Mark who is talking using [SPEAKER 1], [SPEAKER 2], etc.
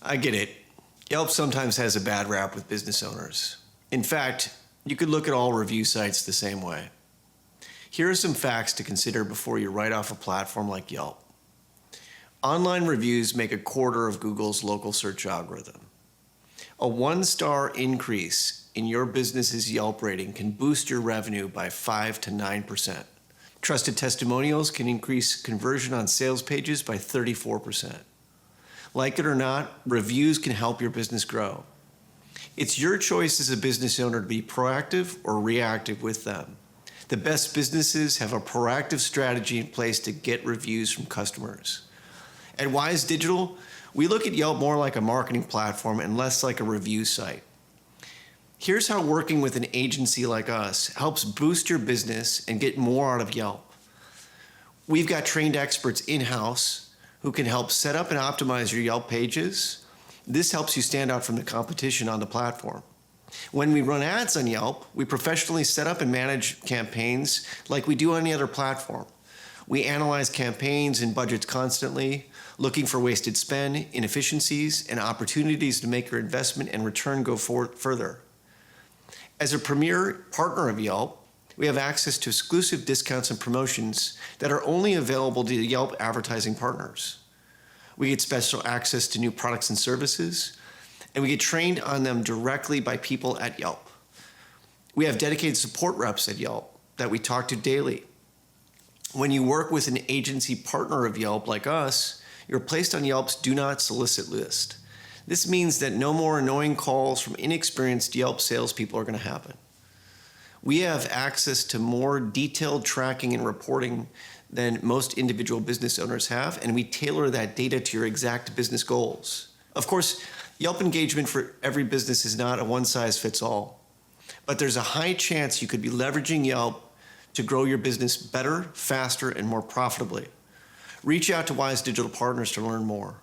[SPEAKER 1] I get it. Yelp sometimes has a bad rap with business owners. In fact, you could look at all review sites the same way. Here are some facts to consider before you write off a platform like Yelp. Online reviews make a quarter of Google's local search algorithm. A 1-star increase in your business's Yelp rating can boost your revenue by 5 to 9%. Trusted testimonials can increase conversion on sales pages by 34%. Like it or not, reviews can help your business grow. It's your choice as a business owner to be proactive or reactive with them. The best businesses have a proactive strategy in place to get reviews from customers. At Wise Digital, we look at Yelp more like a marketing platform and less like a review site. Here's how working with an agency like us helps boost your business and get more out of Yelp. We've got trained experts in-house who can help set up and optimize your Yelp pages. This helps you stand out from the competition on the platform. When we run ads on Yelp, we professionally set up and manage campaigns like we do on any other platform. We analyze campaigns and budgets constantly, looking for wasted spend, inefficiencies, and opportunities to make your investment and return go further. As a premier partner of Yelp, we have access to exclusive discounts and promotions that are only available to Yelp advertising partners. We get special access to new products and services, and we get trained on them directly by people at Yelp. We have dedicated support reps at Yelp that we talk to daily. When you work with an agency partner of Yelp like us, you're placed on Yelp's Do Not Solicit list. This means that no more annoying calls from inexperienced Yelp salespeople are going to happen. We have access to more detailed tracking and reporting than most individual business owners have, and we tailor that data to your exact business goals. Of course, Yelp engagement for every business is not a one-size-fits-all, but there's a high chance you could be leveraging Yelp to grow your business better, faster, and more profitably. Reach out to Wise Digital Partners to learn more.